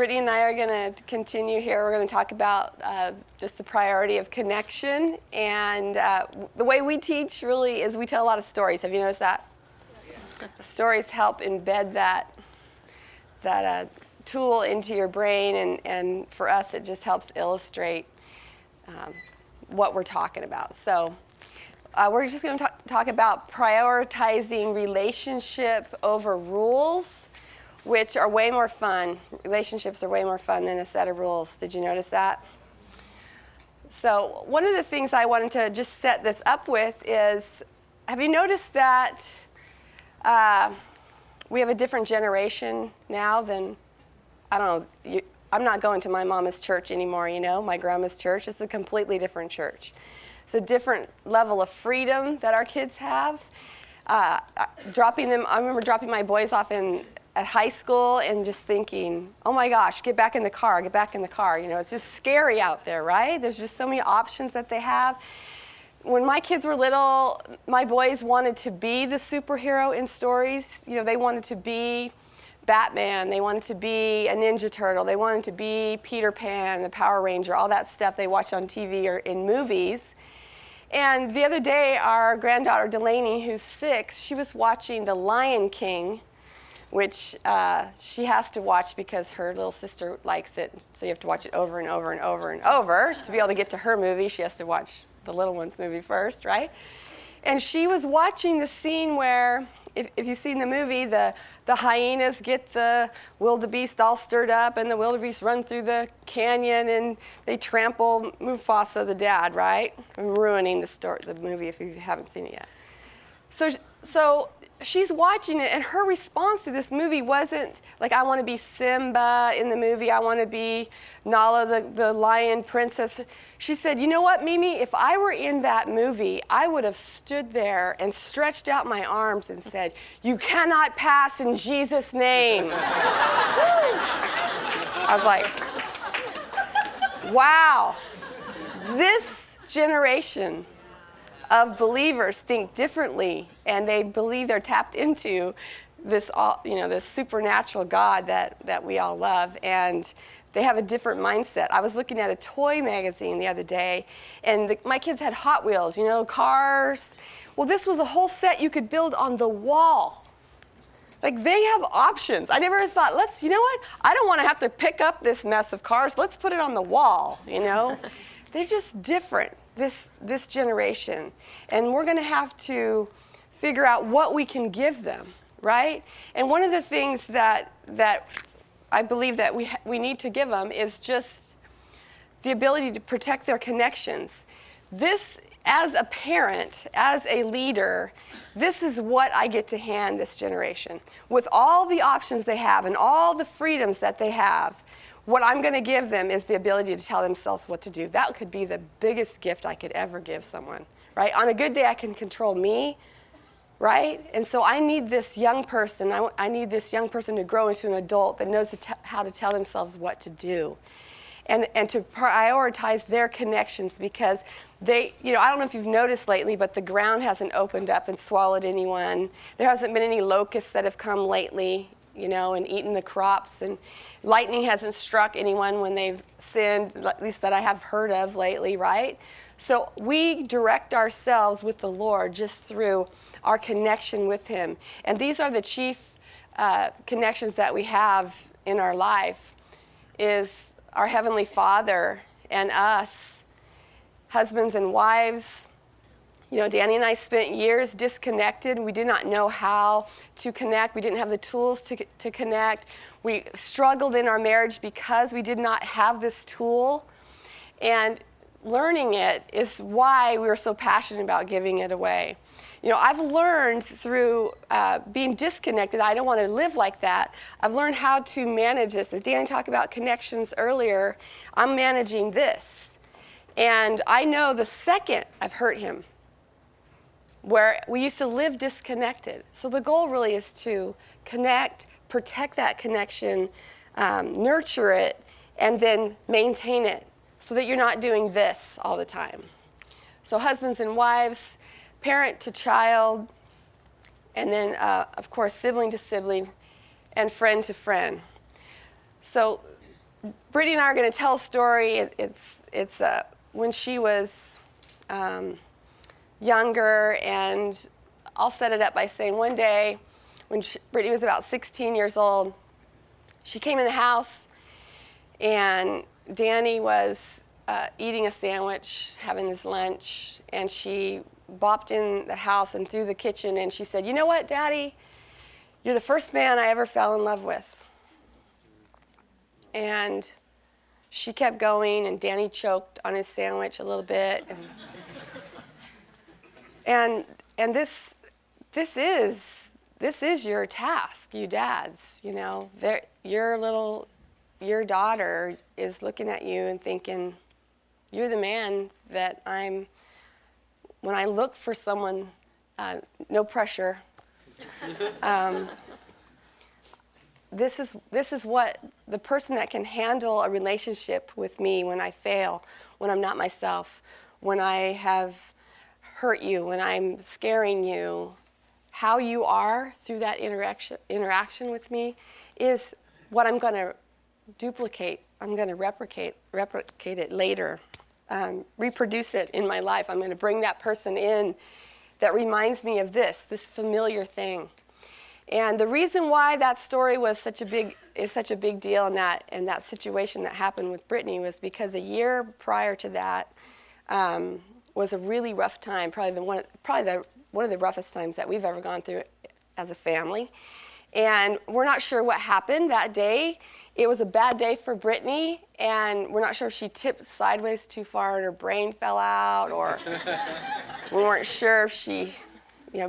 Brittany and I are going to continue here. We're going to talk about just the priority of connection. And the way we teach really is we tell a lot of stories. Have you noticed that? Yeah. Stories help embed that tool into your brain. And for us, it just helps illustrate what we're talking about. So we're just going to talk about prioritizing relationship over rules, which are way more fun. Relationships are way more fun than a set of rules. Did you notice that? So one of the things I wanted to just set this up with is, have you noticed that we have a different generation now than, I don't know, I'm not going to my mama's church anymore, my grandma's church. It's a completely different church. It's a different level of freedom that our kids have. I remember dropping my boys off at high school and just thinking, oh my gosh, get back in the car. It's just scary out there, right? There's just so many options that they have. When my kids were little, my boys wanted to be the superhero in stories. They wanted to be Batman. They wanted to be a Ninja Turtle. They wanted to be Peter Pan, the Power Ranger, all that stuff they watch on TV or in movies. And the other day, our granddaughter, Delaney, who's 6, she was watching The Lion King, which she has to watch because her little sister likes it. So you have to watch it over and over and over and over. To be able to get to her movie, she has to watch the little one's movie first, right? And she was watching the scene where, if you've seen the movie, the hyenas get the wildebeest all stirred up, and the wildebeest run through the canyon, and they trample Mufasa, the dad, right? I'm ruining the movie if you haven't seen it yet. So she's watching it, and her response to this movie wasn't like, I want to be Simba in the movie, I want to be Nala, the lion princess. She said, you know what, Mimi, if I were in that movie, I would have stood there and stretched out my arms and said, you cannot pass in Jesus' name. I was like, wow, this generation of believers think differently, and they believe they're tapped into this supernatural God that we all love, and they have a different mindset. I was looking at a toy magazine the other day, and my kids had Hot Wheels, cars. Well, this was a whole set you could build on the wall. Like, they have options. I never thought, you know what? I don't want to have to pick up this mess of cars. Let's put it on the wall, They're just different, this generation. And we're going to have to figure out what we can give them, right? And one of the things that I believe that we need to give them is just the ability to protect their connections. This, as a parent, as a leader, this is what I get to hand this generation. With all the options they have and all the freedoms that they have, what I'm going to give them is the ability to tell themselves what to do. That could be the biggest gift I could ever give someone, right? On a good day, I can control me, right? And so I need this young person. I need this young person to grow into an adult that knows how to tell themselves what to do, and to prioritize their connections, because I don't know if you've noticed lately, but the ground hasn't opened up and swallowed anyone. There hasn't been any locusts that have come lately, and eaten the crops, and lightning hasn't struck anyone when they've sinned, at least that I have heard of lately, right? So we direct ourselves with the Lord just through our connection with Him. And these are the chief connections that we have in our life, is our Heavenly Father and us, husbands and wives. Danny and I spent years disconnected. We did not know how to connect. We didn't have the tools to connect. We struggled in our marriage because we did not have this tool. And learning it is why we were so passionate about giving it away. I've learned through being disconnected, I don't want to live like that. I've learned how to manage this. As Danny talked about connections earlier, I'm managing this. And I know the second I've hurt him, where we used to live disconnected. So the goal really is to connect, protect that connection, nurture it, and then maintain it so that you're not doing this all the time. So husbands and wives, parent to child, and then, of course, sibling to sibling, and friend to friend. So Brittany and I are going to tell a story. It's when she was younger, and I'll set it up by saying one day when Brittany was about 16 years old, she came in the house, and Danny was eating a sandwich, having his lunch, and she bopped in the house and through the kitchen, and she said, "You know what, Daddy? You're the first man I ever fell in love with." And she kept going, and Danny choked on his sandwich a little bit, and this is your task, you dads. You know, your daughter is looking at you and thinking, you're the man that when I look for someone, no pressure. This is what the person that can handle a relationship with me when I fail, when I'm not myself, when I have hurt you, when I'm scaring you. How you are through that interaction with me is what I'm going to duplicate. I'm going to replicate it later, reproduce it in my life. I'm going to bring that person in that reminds me of this familiar thing. And the reason why that story was such a big deal in that situation that happened with Brittany was because a year prior to that was a really rough time, probably one of the roughest times that we've ever gone through as a family. And we're not sure what happened that day. It was a bad day for Brittany, and we're not sure if she tipped sideways too far and her brain fell out, or we weren't sure if she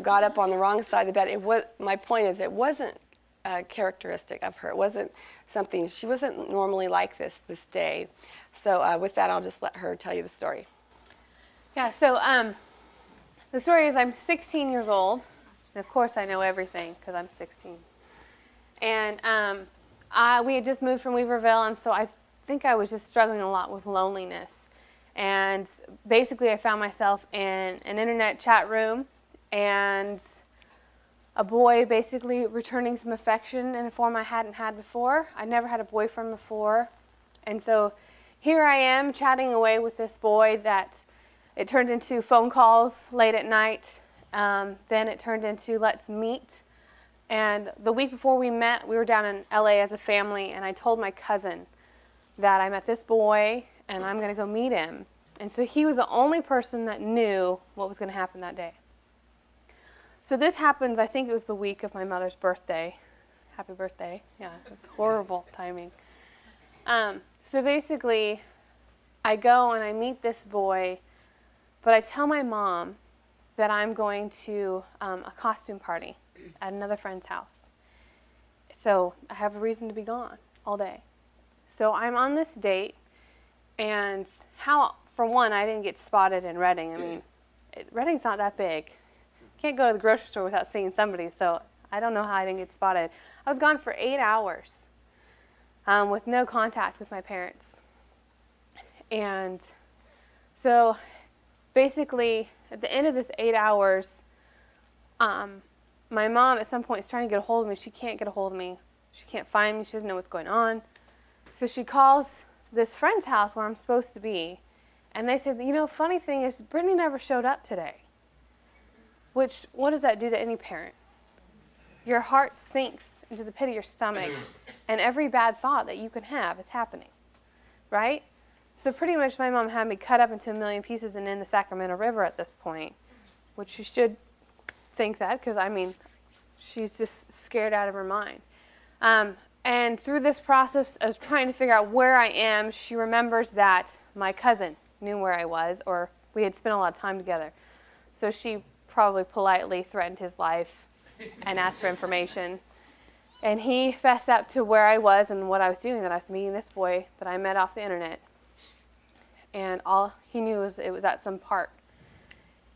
got up on the wrong side of the bed. My point is, it wasn't characteristic of her. It wasn't something, she wasn't normally like this day. So with that, I'll just let her tell you the story. Yeah, so the story is I'm 16 years old, and of course I know everything because I'm 16. And we had just moved from Weaverville, and so I think I was just struggling a lot with loneliness. And basically I found myself in an internet chat room, and a boy basically returning some affection in a form I hadn't had before. I'd never had a boyfriend before. And so here I am chatting away with this boy that it turned into phone calls late at night. Then it turned into let's meet. And the week before we met, we were down in LA as a family, and I told my cousin that I met this boy and I'm going to go meet him. And so he was the only person that knew what was going to happen that day. So this happens, I think it was the week of my mother's birthday. Happy birthday. Yeah, it was horrible timing. So basically, I go and I meet this boy, but I tell my mom that I'm going to a costume party at another friend's house. So I have a reason to be gone all day. So I'm on this date, and for one, I didn't get spotted in Redding. I mean, Redding's not that big. Can't go to the grocery store without seeing somebody, so I don't know how I didn't get spotted. I was gone for 8 hours with no contact with my parents. And so basically, at the end of this 8 hours, my mom at some point is trying to get a hold of me. She can't get a hold of me. She can't find me. She doesn't know what's going on. So she calls this friend's house where I'm supposed to be, and they said, funny thing is, Brittany never showed up today. Which, what does that do to any parent? Your heart sinks into the pit of your stomach, and every bad thought that you can have is happening, right? So pretty much my mom had me cut up into a million pieces and in the Sacramento River at this point, which she should think that, because, she's just scared out of her mind. And through this process of trying to figure out where I am, she remembers that my cousin knew where I was, or we had spent a lot of time together. So she probably politely threatened his life and asked for information. And he fessed up to where I was and what I was doing, that I was meeting this boy that I met off the internet. And all he knew was it was at some park.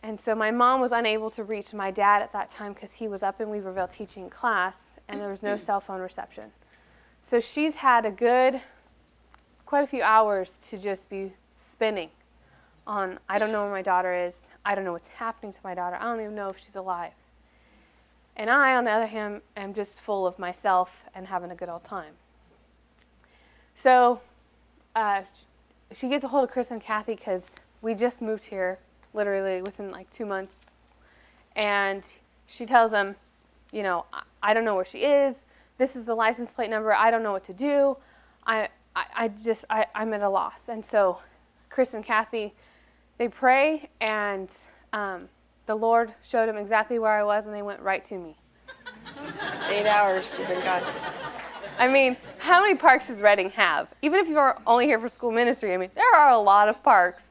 And so my mom was unable to reach my dad at that time because he was up in Weaverville teaching class, and there was no cell phone reception. So she's had quite a few hours to just be spinning on, I don't know where my daughter is. I don't know what's happening to my daughter. I don't even know if she's alive. And I, on the other hand, am just full of myself and having a good old time. So she gets a hold of Chris and Kathy because we just moved here, literally within like 2 months. And she tells them, you know, I don't know where she is. This is the license plate number. I don't know what to do. I'm at a loss. And so Chris and Kathy, they pray, and the Lord showed them exactly where I was, and they went right to me. 8 hours you've been gone. I mean, how many parks does Reading have? Even if you're only here for school ministry, I mean, there are a lot of parks.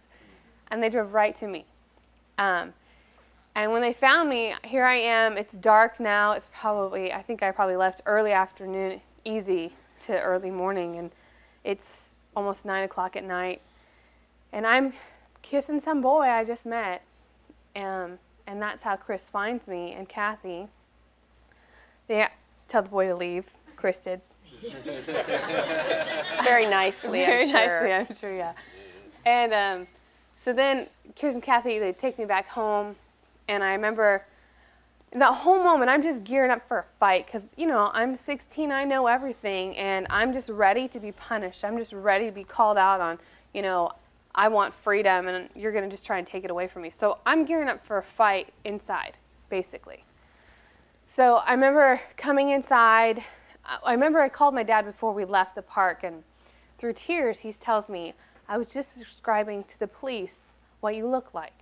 And they drove right to me. And when they found me, here I am. It's dark now. It's probably, I think I probably left early afternoon, easy to early morning. And it's almost 9 o'clock at night. And I'm kissing some boy I just met. And that's how Chris finds me and Kathy. They tell the boy to leave. Chris did. Very nicely, I'm sure. Very nicely, I'm sure, yeah. And so then Chris and Kathy, they take me back home. And I remember that whole moment, I'm just gearing up for a fight. Because, you know, I'm 16, I know everything. And I'm just ready to be punished. I'm just ready to be called out on, you know, I want freedom, and you're going to just try and take it away from me. So I'm gearing up for a fight inside, basically. So I remember coming inside. I remember I called my dad before we left the park, and through tears, he tells me, I was just describing to the police what you look like.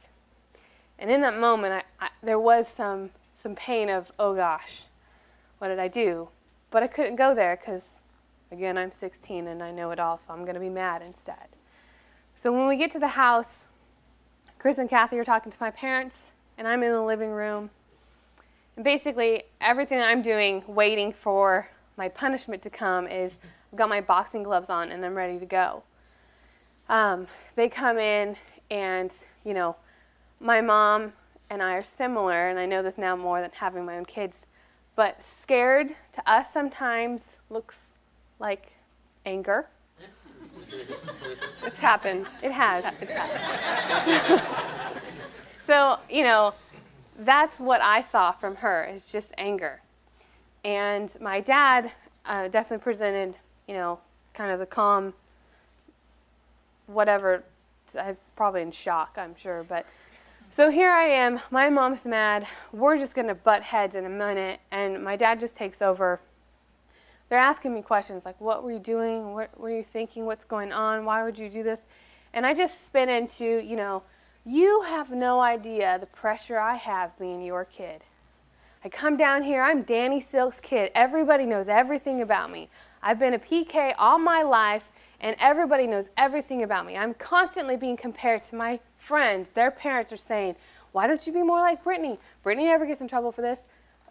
And in that moment, there was some pain of, oh gosh, what did I do? But I couldn't go there because, again, I'm 16 and I know it all, so I'm going to be mad instead. So when we get to the house, Chris and Kathy are talking to my parents, and I'm in the living room. And basically, everything I'm doing, waiting for my punishment to come, is I've got my boxing gloves on and I'm ready to go. They come in, and, you know, my mom and I are similar, and I know this now more than having my own kids, but scared to us sometimes looks like anger. It's happened. It has. It's happened. So, you know, that's what I saw from her, is just anger. And my dad definitely presented, you know, kind of the calm, whatever. I'm probably in shock, I'm sure. But so here I am. My mom's mad. We're just going to butt heads in a minute. And my dad just takes over. They're asking me questions like, what were you doing? What were you thinking? What's going on? Why would you do this? And I just spin into, you know, you have no idea the pressure I have being your kid. I come down here, I'm Danny Silk's kid. Everybody knows everything about me. I've been a PK all my life, and everybody knows everything about me. I'm constantly being compared to my friends. Their parents are saying, why don't you be more like Brittany? Brittany never gets in trouble for this.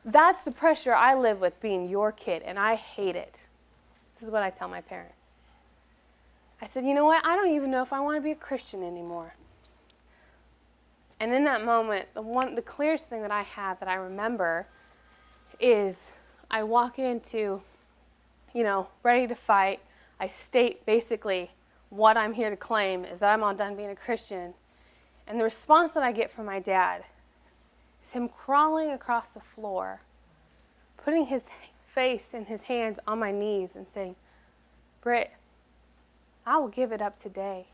That's the pressure I live with being your kid, and I hate it. This is what I tell my parents. I said, you know what? I don't even know if I want to be a Christian anymore. And in that moment, the clearest thing that I have that I remember is I walk into, you know, ready to fight. I state basically what I'm here to claim is that I'm all done being a Christian. And the response that I get from my dad is him crawling across the floor, putting his face and his hands on my knees and saying, Britt, I will give it up today.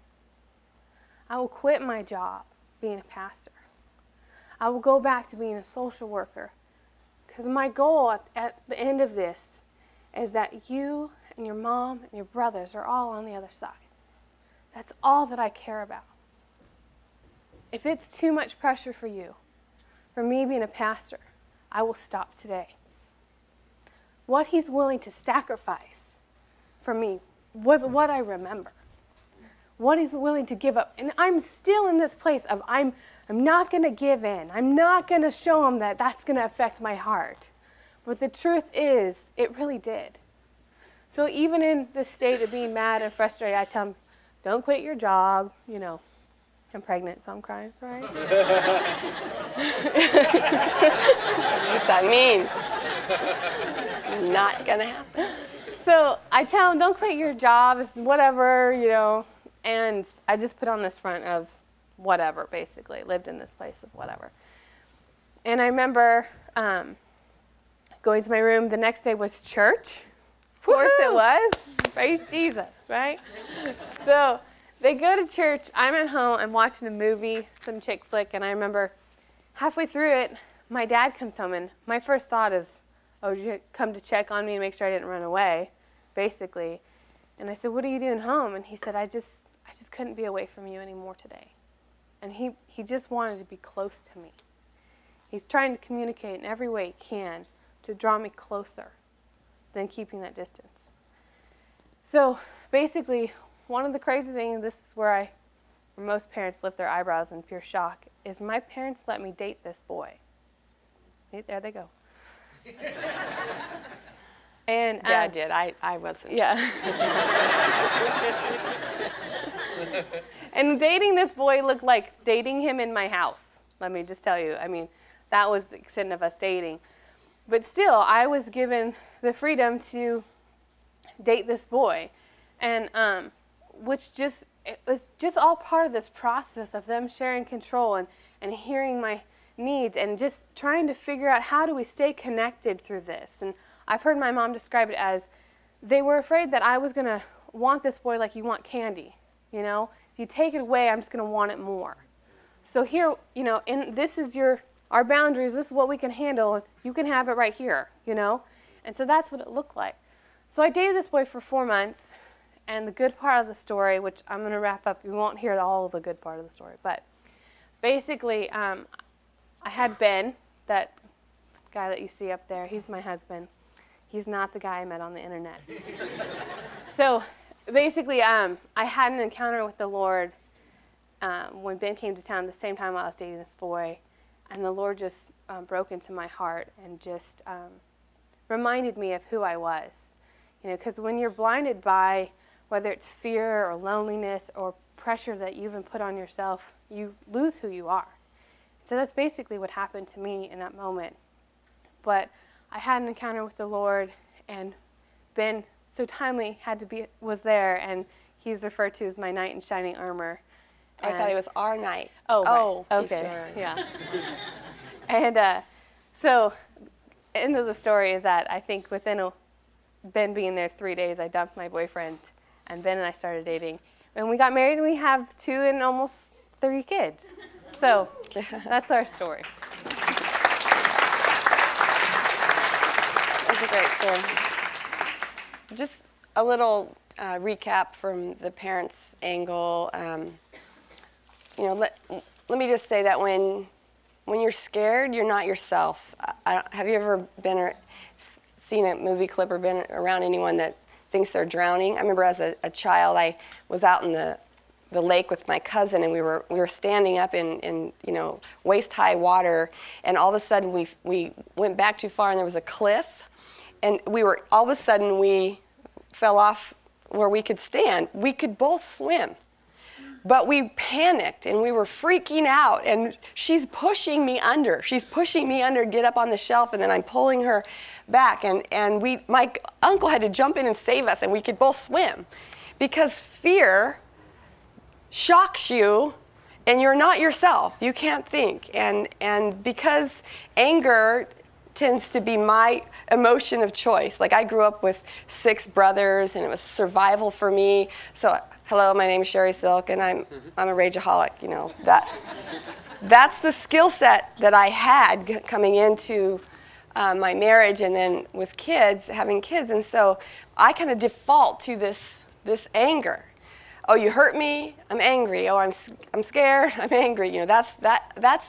I will quit my job being a pastor. I will go back to being a social worker. Because my goal at the end of this is that you and your mom and your brothers are all on the other side. That's all that I care about. If it's too much pressure for you, for me being a pastor, I will stop today. What he's willing to sacrifice for me was what I remember. What he's willing to give up. And I'm still in this place of I'm not going to give in. I'm not going to show him that that's going to affect my heart. But the truth is, it really did. So even in the state of being mad and frustrated, I tell him, don't quit your job, you know. I'm pregnant, so I'm crying, sorry. What does that mean? Not gonna happen. So I tell him, don't quit your job, it's whatever, you know. And I just put on this front of whatever, basically. Lived in this place of whatever. And I remember going to my room. The next day was church. Of course it was. Praise Jesus, right? So they go to church. I'm at home. I'm watching a movie, some chick flick, and I remember halfway through it, my dad comes home, and my first thought is, oh, did you come to check on me and make sure I didn't run away, basically. And I said, what are you doing home? And he said, I just couldn't be away from you anymore today. And he just wanted to be close to me. He's trying to communicate in every way he can to draw me closer than keeping that distance. So basically, one of the crazy things, this is where most parents lift their eyebrows in pure shock, is my parents let me date this boy. There they go. And Dad did. I wasn't. Yeah. And dating this boy looked like dating him in my house. Let me just tell you. I mean, that was the extent of us dating. But still, I was given the freedom to date this boy. And it was just all part of this process of them sharing control and hearing my needs and just trying to figure out how do we stay connected through this. And I've heard my mom describe it as they were afraid that I was going to want this boy like you want candy. You know, if you take it away, I'm just going to want it more. So here, you know, and this is our boundaries. This is what we can handle. You can have it right here, you know. And so that's what it looked like. So I dated this boy for 4 months. And the good part of the story, which I'm going to wrap up, you won't hear all of the good part of the story, but basically I had Ben, that guy that you see up there. He's my husband. He's not the guy I met on the internet. So basically I had an encounter with the Lord when Ben came to town the same time I was dating this boy, and the Lord just broke into my heart and just reminded me of who I was. You know, because when you're blinded by whether it's fear or loneliness or pressure that you even put on yourself, you lose who you are. So that's basically what happened to me in that moment. But I had an encounter with the Lord, and Ben so timely was there, and he's referred to as my knight in shining armor. I thought it was our night. Oh, right. Okay, sure. Yeah. And so, end of the story is that I think within Ben being there 3 days, I dumped my boyfriend, and Ben and I started dating. And we got married, and we have 2 and almost 3 kids. So that's our story. That's a great story. Just a little recap from the parents' angle. You know, let me just say that when you're scared, you're not yourself. Have you ever seen a movie clip or been around anyone that thinks they're drowning? I remember as a child, I was out in the lake with my cousin, and we were standing up in you know, waist-high water, and all of a sudden we went back too far, and there was a cliff, and all of a sudden we fell off where we could stand. We could both swim. But we panicked, and we were freaking out, and she's pushing me under. She's pushing me under to get up on the shelf, and then I'm pulling her back. And my uncle had to jump in and save us, and we could both swim. Because fear shocks you, and you're not yourself. You can't think. And because anger tends to be my emotion of choice. Like, I grew up with 6 brothers, and it was survival for me. So, hello, my name is Sherry Silk, and I'm a rageaholic. You know, that's the skill set that I had coming into my marriage, and then with kids, having kids. And so I kind of default to this anger. Oh, you hurt me, I'm angry. Oh, I'm scared, I'm angry. You know, that's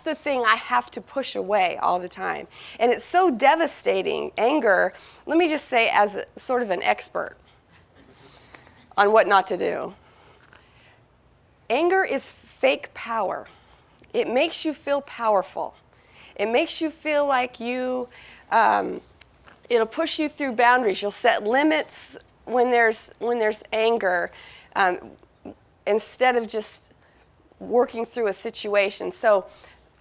the thing I have to push away all the time. And it's so devastating, anger. Let me just say, as sort of an expert on what not to do. Anger is fake power. It makes you feel powerful. It makes you feel like it'll push you through boundaries. You'll set limits when there's anger. Instead of just working through a situation. So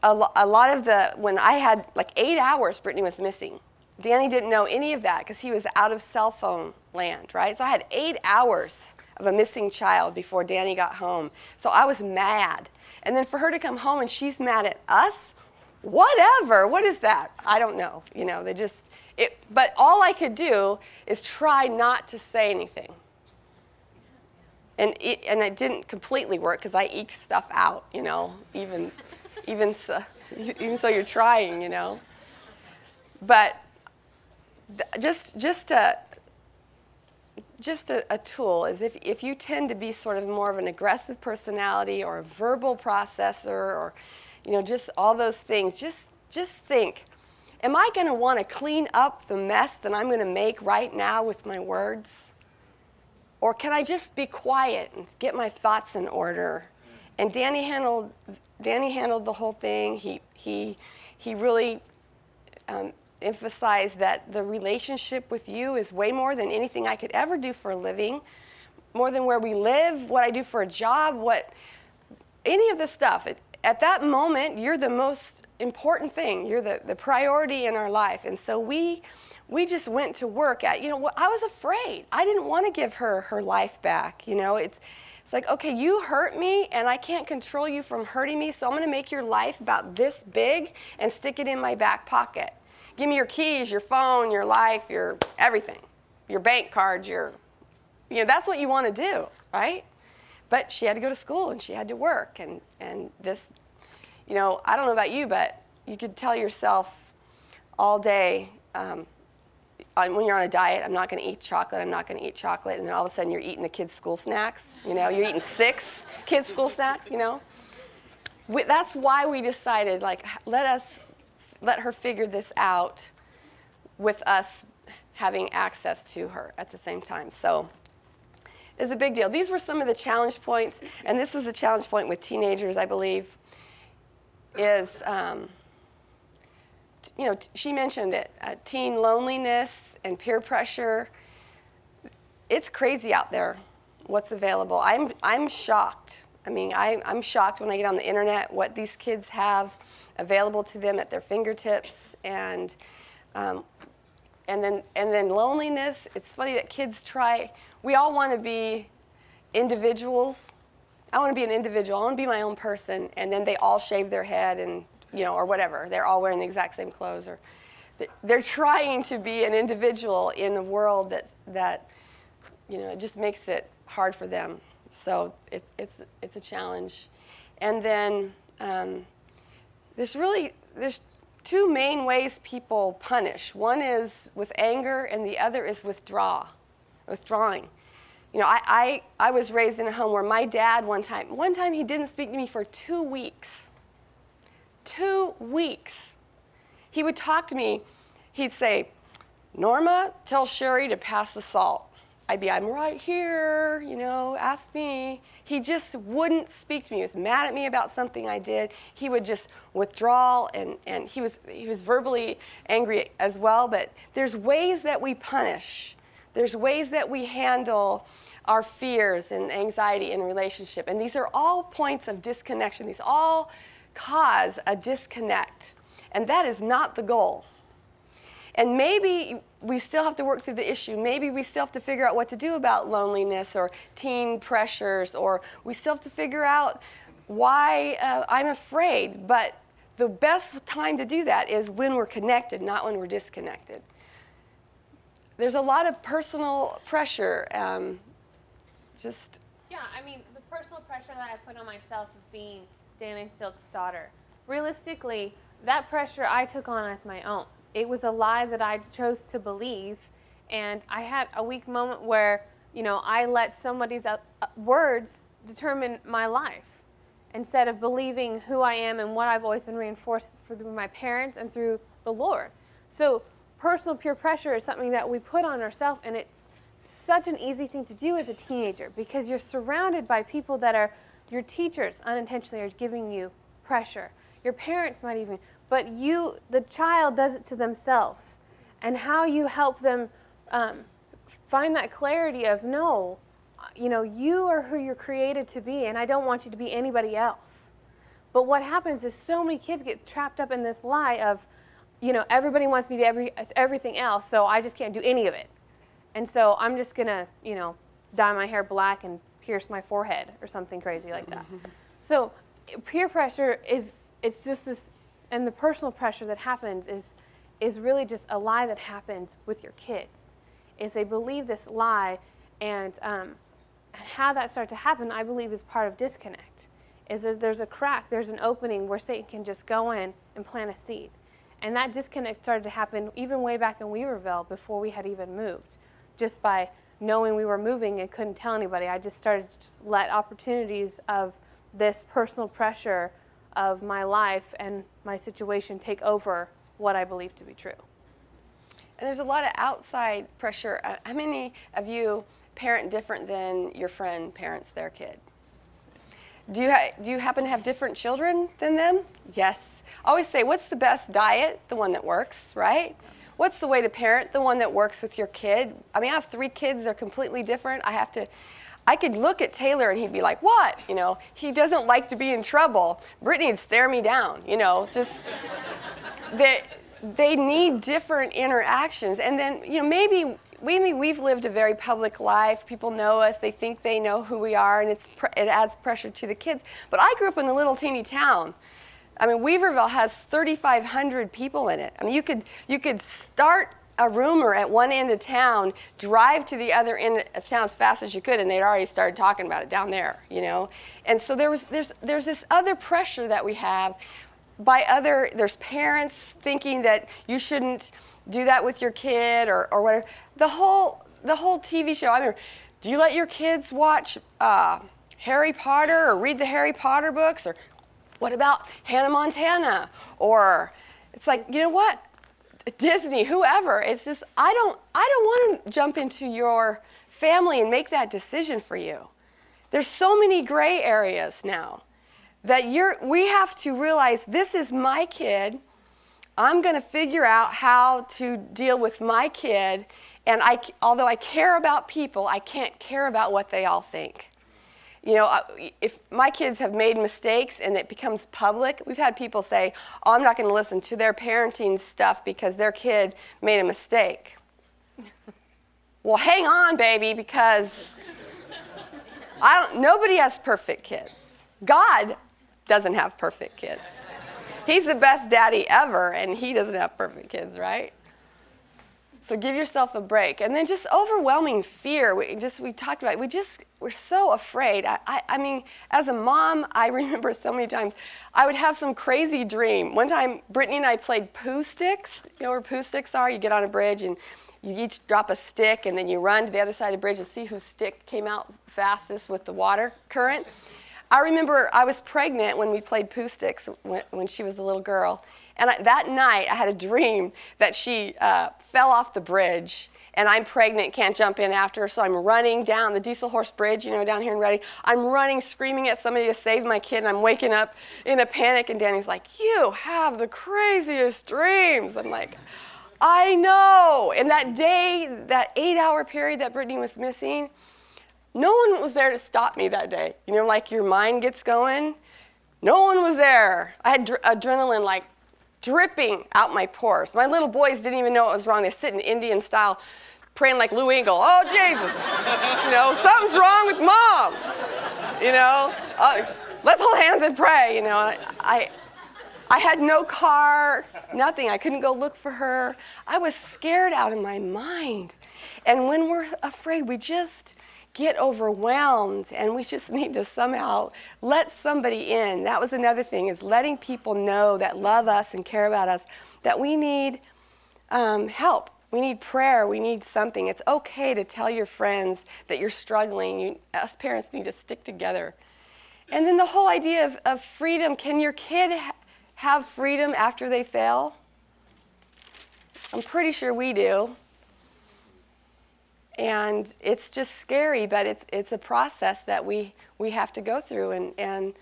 a lot of when I had like 8 hours, Brittany was missing. Danny didn't know any of that because he was out of cell phone land, right? So I had 8 hours of a missing child before Danny got home. So I was mad. And then for her to come home and she's mad at us, whatever, what is that? I don't know, you know, but all I could do is try not to say anything. And it didn't completely work because I eked stuff out, you know, even so you're trying, you know. But just a tool is if you tend to be sort of more of an aggressive personality or a verbal processor or, you know, just all those things, just think, am I going to want to clean up the mess that I'm going to make right now with my words? Or can I just be quiet and get my thoughts in order? And Danny handled the whole thing. He really emphasized that the relationship with you is way more than anything I could ever do for a living, more than where we live, what I do for a job, any of this stuff. At that moment, you're the most important thing. You're the priority in our life. And so we just went to work at, you know, I was afraid. I didn't want to give her life back. You know, it's like, okay, you hurt me and I can't control you from hurting me, so I'm going to make your life about this big and stick it in my back pocket. Give me your keys, your phone, your life, your everything, your bank cards, that's what you want to do, right? But she had to go to school and she had to work and this, you know, I don't know about you, but you could tell yourself all day, when you're on a diet, I'm not going to eat chocolate, I'm not going to eat chocolate, and then all of a sudden you're eating the kids' school snacks, you know, you're eating 6 kids' school snacks, you know. That's why we decided, like, let her figure this out with us having access to her at the same time. So it's a big deal. These were some of the challenge points, and this is a challenge point with teenagers, I believe, is... you know, she mentioned it, teen loneliness and peer pressure. It's crazy out there, what's available. I'm shocked. I mean, I'm shocked when I get on the internet what these kids have available to them at their fingertips, and then loneliness. It's funny that kids try. We all want to be individuals. I want to be an individual. I want to be my own person, and then they all shave their head and, you know, or whatever. They're all wearing the exact same clothes, or they're trying to be an individual in a world that you know, it just makes it hard for them. So it's a challenge. And then there's 2 main ways people punish. One is with anger, and the other is withdrawing. You know, I was raised in a home where my dad one time he didn't speak to me for 2 weeks. 2 weeks. He would talk to me. He'd say, Norma, tell Sherry to pass the salt. I'd be, I'm right here, you know, ask me. He just wouldn't speak to me. He was mad at me about something I did. He would just withdraw, and he was verbally angry as well. But there's ways that we punish. There's ways that we handle our fears and anxiety in a relationship. And these are all points of disconnection. These all cause a disconnect, and that is not the goal. And maybe we still have to work through the issue. Maybe we still have to figure out what to do about loneliness or teen pressures, or we still have to figure out why I'm afraid. But the best time to do that is when we're connected, not when we're disconnected. There's a lot of personal pressure. Yeah, I mean, the personal pressure that I put on myself of being Danny Silk's daughter. Realistically, that pressure I took on as my own. It was a lie that I chose to believe, and I had a weak moment where, you know, I let somebody's words determine my life instead of believing who I am and what I've always been reinforced through my parents and through the Lord. So personal peer pressure is something that we put on ourselves, and it's such an easy thing to do as a teenager because you're surrounded by people that are your teachers unintentionally are giving you pressure. Your parents might even, but the child does it to themselves. And how you help them find that clarity of, no, you know, you are who you're created to be, and I don't want you to be anybody else. But what happens is so many kids get trapped up in this lie of, you know, everybody wants me to everything else, so I just can't do any of it. And so I'm just going to, you know, dye my hair black and pierce my forehead or something crazy like that. So peer pressure it's just this, and the personal pressure that happens is really just a lie that happens with your kids. Is they believe this lie, and And how that starts to happen, I believe, is part of disconnect. Is that there's a crack, there's an opening where Satan can just go in and plant a seed. And that disconnect started to happen even way back in Weaverville before we had even moved. Just by knowing we were moving and couldn't tell anybody, I just started to just let opportunities of this personal pressure of my life and my situation take over what I believe to be true. And there's a lot of outside pressure. How many of you parent different than your friend parents their kid? Do you happen to have different children than them? Yes. I always say, what's the best diet? The one that works, right? What's the way to parent? The one that works with your kid. I mean, I have 3 kids. They're completely different. I could look at Taylor and he'd be like, what? You know, he doesn't like to be in trouble. Brittany would stare me down, you know, just they need different interactions. And then, you know, maybe we've lived a very public life. People know us. They think they know who we are, and it adds pressure to the kids. But I grew up in a little teeny town. I mean, Weaverville has 3,500 people in it. I mean, you could start a rumor at one end of town, drive to the other end of town as fast as you could, and they'd already started talking about it down there, you know. And so there's this other pressure that we have there's parents thinking that you shouldn't do that with your kid or whatever. The whole TV show. I remember, do you let your kids watch Harry Potter or read the Harry Potter books? Or what about Hannah Montana? Or it's like, you know what? Disney, whoever. It's just I don't want to jump into your family and make that decision for you. There's so many gray areas now that we have to realize this is my kid. I'm going to figure out how to deal with my kid. And although I care about people, I can't care about what they all think. You know, if my kids have made mistakes and it becomes public, we've had people say, oh, I'm not going to listen to their parenting stuff because their kid made a mistake. Well, hang on, baby, because nobody has perfect kids. God doesn't have perfect kids. He's the best daddy ever, and he doesn't have perfect kids, right? So give yourself a break. And then just overwhelming fear. We talked about it. We're so afraid. I mean, as a mom, I remember so many times I would have some crazy dream. One time, Brittany and I played poo sticks. You know where poo sticks are? You get on a bridge and you each drop a stick, and then you run to the other side of the bridge and see whose stick came out fastest with the water current. I remember I was pregnant when we played poo sticks when she was a little girl. And that night, I had a dream that she fell off the bridge, and I'm pregnant, can't jump in after her, so I'm running down the Diesel Horse Bridge, you know, down here in Reading. I'm running, screaming at somebody to save my kid, and I'm waking up in a panic, and Danny's like, you have the craziest dreams. I'm like, I know. And that day, that 8-hour period that Brittany was missing, no one was there to stop me that day. You know, like your mind gets going. No one was there. I had adrenaline like dripping out my pores. My little boys didn't even know what was wrong. They're sitting Indian style, praying like Lou Engle. Oh, Jesus. You know, something's wrong with Mom. You know, let's hold hands and pray. You know, I had no car, nothing. I couldn't go look for her. I was scared out of my mind. And when we're afraid, we just get overwhelmed, and we just need to somehow let somebody in. That was another thing, is letting people know that love us and care about us, that we need help. We need prayer. We need something. It's okay to tell your friends that you're struggling. Us parents need to stick together. And then the whole idea of freedom. Can your kid have freedom after they fail? I'm pretty sure we do. And it's just scary, but it's a process that we have to go through and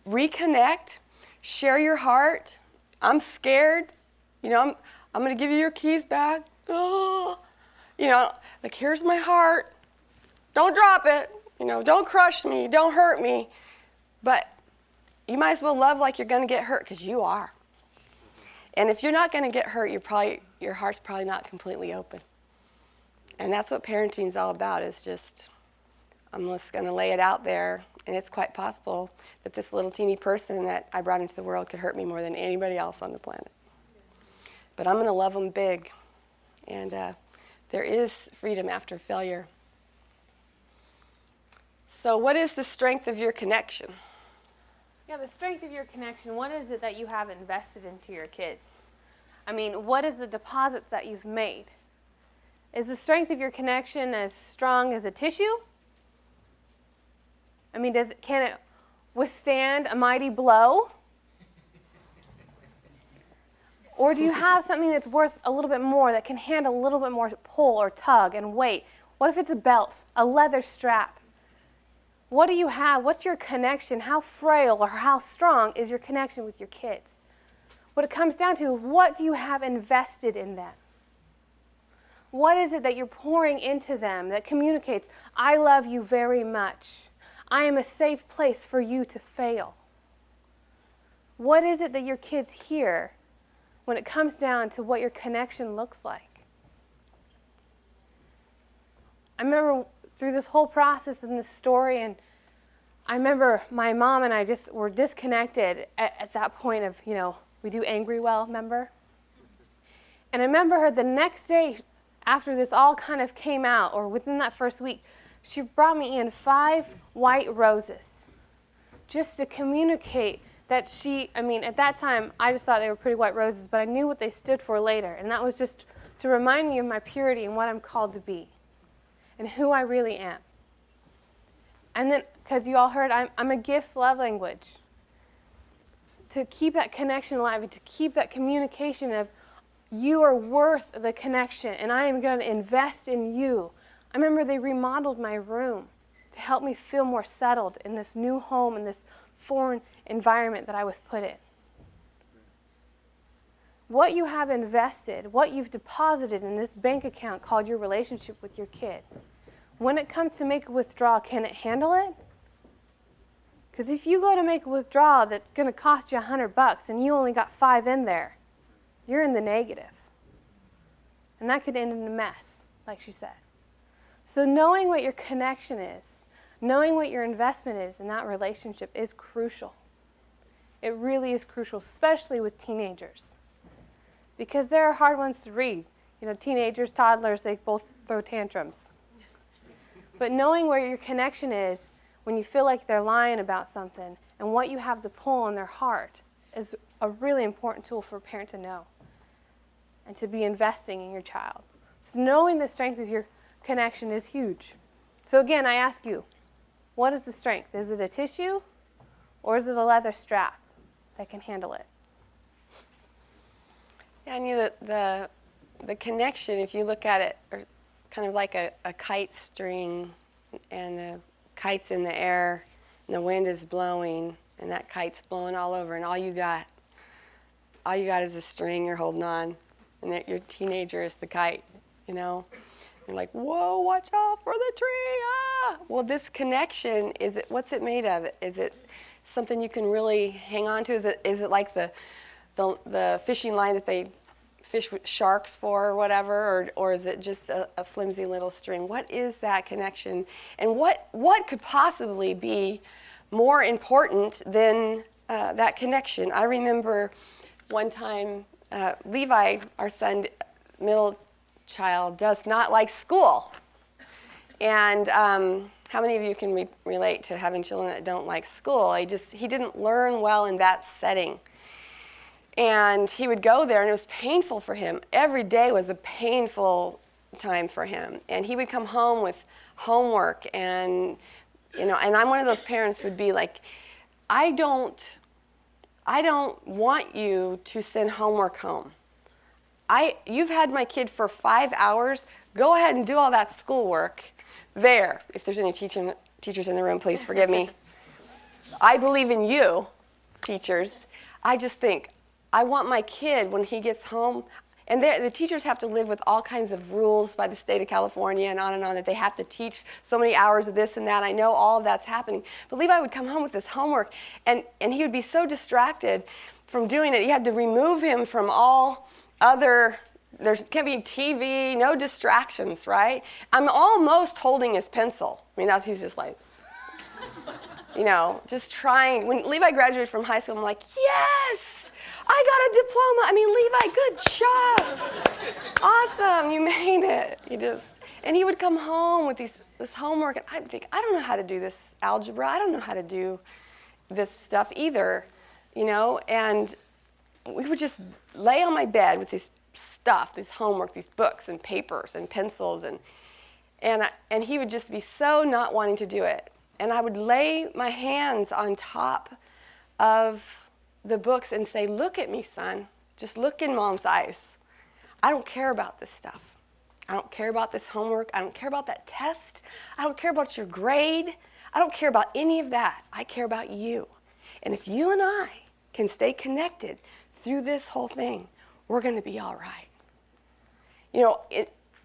reconnect, share your heart. I'm scared. You know, I'm going to give you your keys back. Oh, you know, like, here's my heart. Don't drop it. You know, don't crush me. Don't hurt me. But you might as well love like you're going to get hurt, because you are. And if you're not going to get hurt, your heart's probably not completely open. And that's what parenting is all about, is just, I'm just going to lay it out there. And it's quite possible that this little teeny person that I brought into the world could hurt me more than anybody else on the planet. But I'm going to love them big. And there is freedom after failure. So what is the strength of your connection? Yeah, the strength of your connection, what is it that you have invested into your kids? I mean, what is the deposit that you've made? Is the strength of your connection as strong as a tissue? I mean, can it withstand a mighty blow? Or do you have something that's worth a little bit more, that can handle a little bit more pull or tug and weight? What if it's a belt, a leather strap? What do you have? What's your connection? How frail or how strong is your connection with your kids? What it comes down to, what do you have invested in them? What is it that you're pouring into them that communicates, I love you very much. I am a safe place for you to fail. What is it that your kids hear when it comes down to what your connection looks like? I remember through this whole process and this story, and I remember my mom and I just were disconnected at that point of, we do angry well, remember? And I remember her the next day after this all kind of came out, or within that first week, she brought me in 5 white roses just to communicate that at that time, I just thought they were pretty white roses, but I knew what they stood for later. And that was just to remind me of my purity and what I'm called to be and who I really am. And then, because you all heard, I'm a gifts love language. To keep that connection alive and to keep that communication of you are worth the connection and I am going to invest in you. I remember they remodeled my room to help me feel more settled in this new home, in this foreign environment that I was put in. What you have invested, what you've deposited in this bank account called your relationship with your kid, when it comes to make a withdrawal, can it handle it? Because if you go to make a withdrawal that's going to cost you $100 and you only got 5 in there, you're in the negative. And that could end in a mess, like she said. So knowing what your connection is, knowing what your investment is in that relationship is crucial. It really is crucial, especially with teenagers. Because they're hard ones to read. Teenagers, toddlers, they both throw tantrums. But knowing where your connection is when you feel like they're lying about something and what you have to pull on their heart is a really important tool for a parent to know and to be investing in your child. So knowing the strength of your connection is huge. So again, I ask you, what is the strength? Is it a tissue or is it a leather strap that can handle it? Yeah, I knew that the connection, if you look at it, are kind of like a kite string, and the kite's in the air, and the wind is blowing, and that kite's blowing all over, and all you got is a string you're holding on, and that your teenager is the kite, You're like, whoa, watch out for the tree, ah! Well, this connection, what's it made of? Is it something you can really hang on to? Is it like the fishing line that they fish with sharks for or whatever, or is it just a flimsy little string? What is that connection? And what could possibly be more important than that connection? I remember one time, Levi, our son, middle child, does not like school. And how many of you can relate to having children that don't like school? He didn't learn well in that setting. And he would go there, and it was painful for him. Every day was a painful time for him. And he would come home with homework, and and I'm one of those parents who would be like, I don't want you to send homework home. You've had my kid for 5 hours. Go ahead and do all that schoolwork there. If there's any teachers in the room, please forgive me. I believe in you, teachers. I just think, I want my kid, when he gets home, and the teachers have to live with all kinds of rules by the state of California and on, that they have to teach so many hours of this and that. I know all of that's happening. But Levi would come home with this homework, and he would be so distracted from doing it. You had to remove him from all other, there can't be TV, no distractions, right? I'm almost holding his pencil. He's just like, just trying. When Levi graduated from high school, I'm like, yes! I got a diploma. Levi, good job. Awesome, you made it. And he would come home with this homework, and I'd think, I don't know how to do this algebra. I don't know how to do this stuff either, you know. And we would just lay on my bed with this stuff, this homework, these books and papers and pencils, and he would just be so not wanting to do it. And I would lay my hands on top of the books and say, look at me, son. Just look in mom's eyes. I don't care about this stuff. I don't care about this homework. I don't care about that test. I don't care about your grade. I don't care about any of that. I care about you. And if you and I can stay connected through this whole thing, we're going to be all right. You know,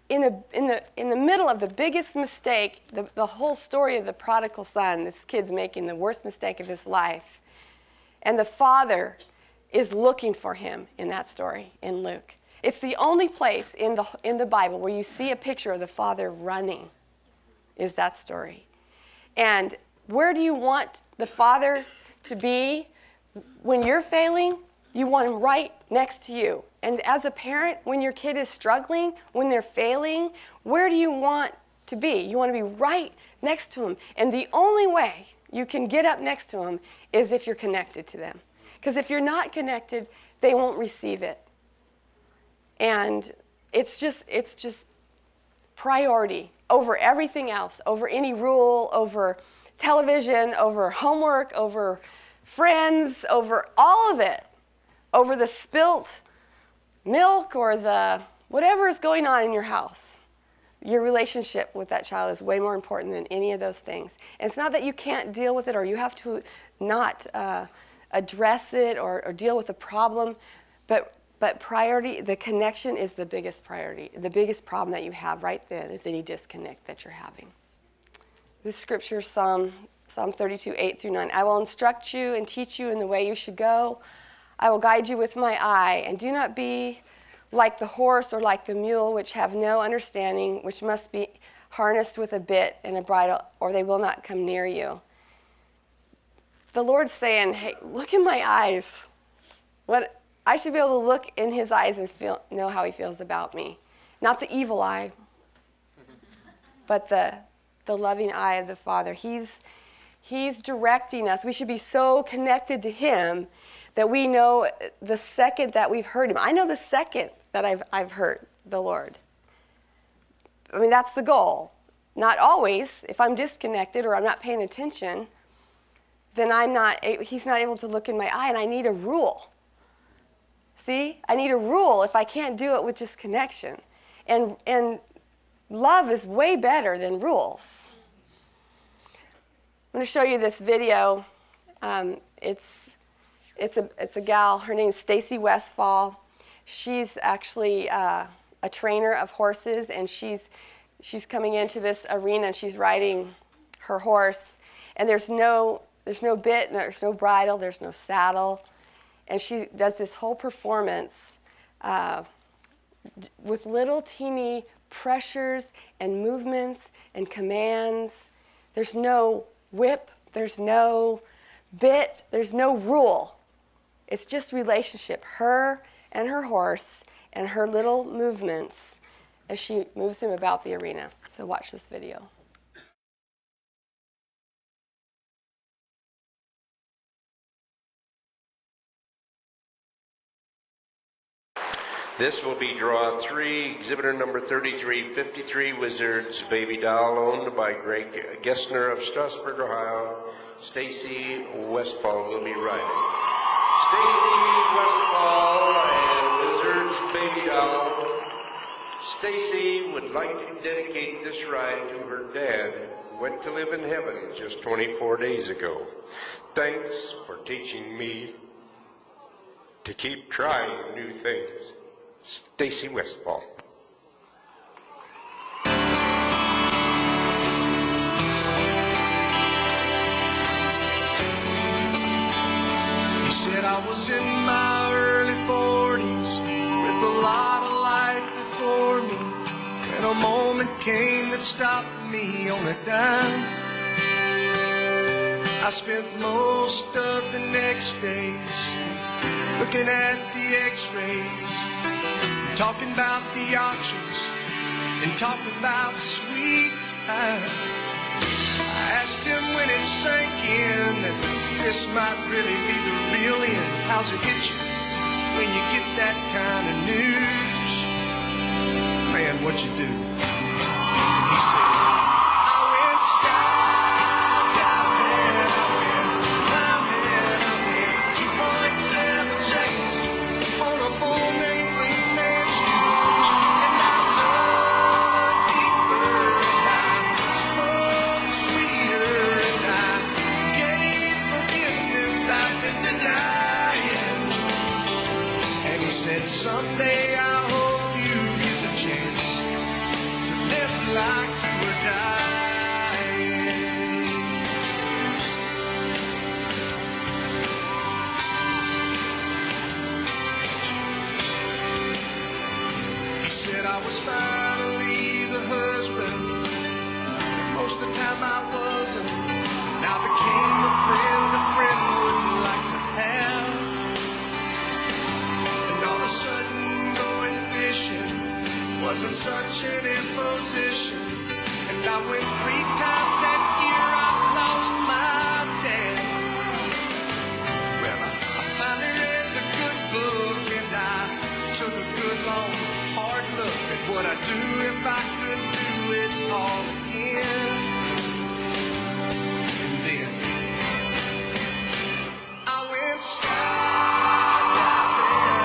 in the middle of the biggest mistake, the whole story of the prodigal son, this kid's making the worst mistake of his life, and the father is looking for him in that story in Luke. It's the only place in the Bible where you see a picture of the father running, is that story. And where do you want the father to be when you're failing? You want him right next to you. And as a parent, when your kid is struggling, when they're failing, where do you want to be? You want to be right next to him. And the only way you can get up next to him is if you're connected to them. Because if you're not connected, they won't receive it. And it's just priority over everything else, over any rule, over television, over homework, over friends, over all of it, over the spilt milk or the whatever is going on in your house. Your relationship with that child is way more important than any of those things. And it's not that you can't deal with it or you have to not address it or deal with the problem, but priority, the connection is the biggest priority. The biggest problem that you have right then is any disconnect that you're having. This scripture, Psalm 32, 8 through 9. I will instruct you and teach you in the way you should go. I will guide you with my eye, and do not be like the horse or like the mule, which have no understanding, which must be harnessed with a bit and a bridle, or they will not come near you. The Lord's saying, hey, look in my eyes. What I should be able to look in his eyes and know how he feels about me. Not the evil eye, but the loving eye of the Father. He's directing us. We should be so connected to him that we know the second that we've heard him. I know the second that I've heard the Lord. I mean, that's the goal. Not always. If I'm disconnected or I'm not paying attention, then he's not able to look in my eye, and I need a rule. See? I need a rule if I can't do it with just connection. And love is way better than rules. I'm going to show you this video. It's a gal. Her name's Stacy Westfall. She's actually a trainer of horses, and she's coming into this arena, and she's riding her horse. And there's no bit, there's no bridle, there's no saddle, and she does this whole performance with little teeny pressures and movements and commands. There's no whip, there's no bit, there's no rule. It's just relationship, her and her horse and her little movements as she moves him about the arena. So watch this video. This will be draw 3, exhibitor number 3353, Wizards Baby Doll, owned by Greg Gessner of Strasburg, Ohio. Stacy Westfall will be riding. Stacy Westfall and Wizards Baby Doll. Stacy would like to dedicate this ride to her dad, who went to live in heaven just 24 days ago. Thanks for teaching me to keep trying new things. Stacy Westfall. He said I was in my early 40s with a lot of life before me, and a moment came that stopped me on a dime. I spent most of the next days looking at the x-rays, talking about the options and talk about sweet time. I asked him when it sank in that this might really be the real end. How's it hit you when you get that kind of news? Man, what you do? And he said, I went skydiving, I went climbing, I went 2.7 seconds on a bull named Blue Mansion. And I loved deeper, and I smoked sweeter, and I gave forgiveness I've been denying. And he said, someday I hope you get the chance to live like you were dying. He said I was finally the husband. Most of the time I wasn't. And I became a friend wouldn't like to have. And all of a sudden going fishing wasn't such an imposition. And I went 3 times that year, I lost my dad. Well, I finally read the good book, and I took a good long hard look at what I'd do if I could do it all again. And then I went skydiving,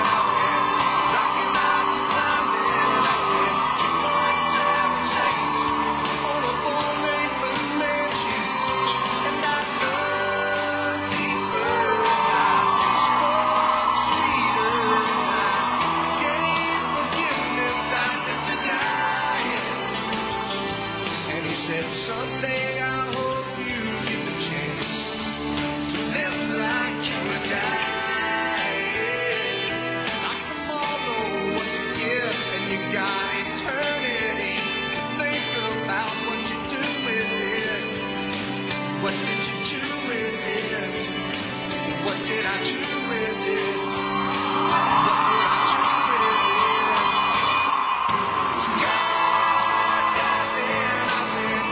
I went Rocky Mountain climbing, I went 2.7 seconds on a bull named Blue Mansion. And I loved deeper, and I smoked sweeter, and I gave forgiveness I've been denying. And he said, someday I hope you get the chance to live like you were dying. Like tomorrow was a gift, and you got eternity. Think about what you do with it. What did you do with it? What did I do with it? What did I do with it? Skydiving, I went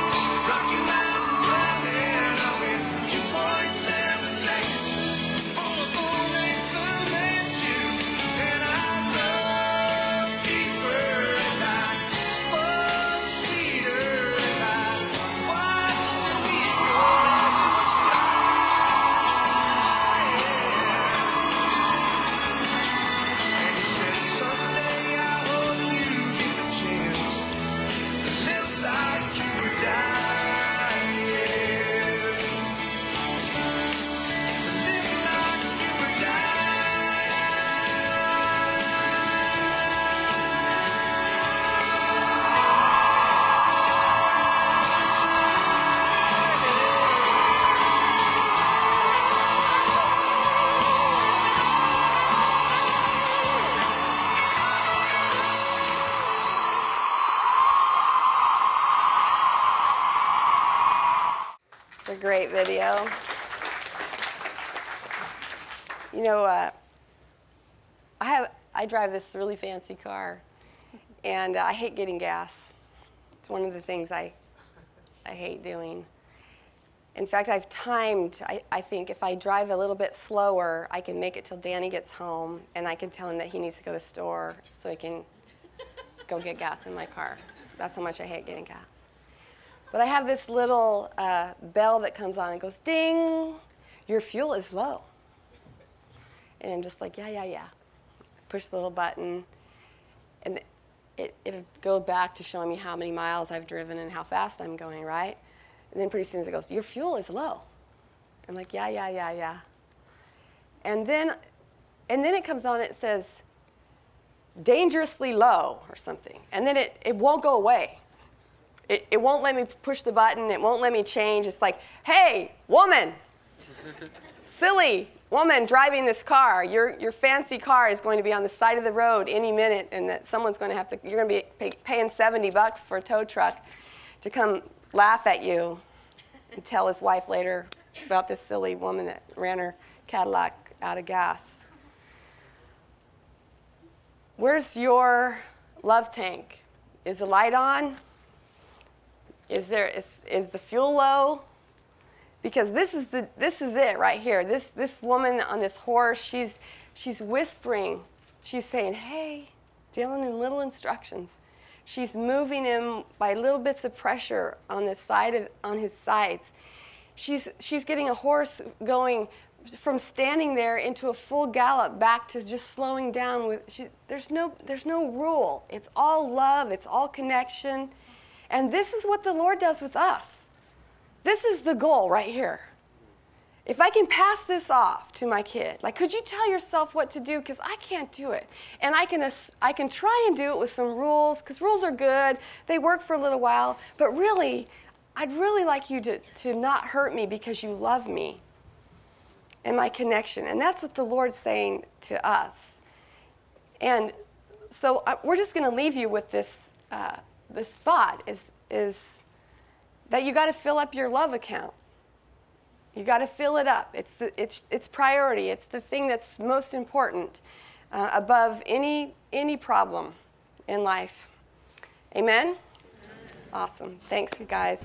Rocky Mountain climbing, I went 2.7 seconds on a bull named Blue Mansion. And I loved deeper, and I spoke sweeter, and I watched the eagle as it was flying. And he said, someday I hope you get the chance to live like you were dying. To live like you were It's a great video. You know, I drive this really fancy car, and I hate getting gas. It's one of the things I hate doing. In fact, I've timed, I think if I drive a little bit slower, I can make it till Danny gets home, and I can tell him that he needs to go to the store so he can go get gas in my car. That's how much I hate getting gas. But I have this little bell that comes on and goes, ding, your fuel is low. And I'm just like, yeah. Push the little button, and it'll go back to showing me how many miles I've driven and how fast I'm going, right? And then pretty soon it goes, your fuel is low. I'm like, yeah. And then it comes on, it says, dangerously low or something. And then it won't go away. It won't let me push the button. It won't let me change. It's like, hey, woman, silly woman driving this car, your fancy car is going to be on the side of the road any minute, and that someone's going to have to, you're going to be paying $70 for a tow truck to come laugh at you and tell his wife later about this silly woman that ran her Cadillac out of gas. Where's your love tank Is the light on? Is the fuel low? Because this is it right here. This woman on this horse, she's whispering. She's saying, "Hey," dealing in little instructions. She's moving him by little bits of pressure on his sides. She's getting a horse going from standing there into a full gallop back to just slowing down. There's no rule. It's all love. It's all connection. And this is what the Lord does with us. This is the goal right here. If I can pass this off to my kid, like, could you tell yourself what to do? Because I can't do it. And I can try and do it with some rules, because rules are good. They work for a little while. But really, I'd really like you to not hurt me because you love me and my connection. And that's what the Lord's saying to us. And so we're just going to leave you with this thought is that you got to fill up your love account. You got to fill it up. It's priority. It's the thing that's most important above any problem in life. Amen? Awesome. Thanks, you guys.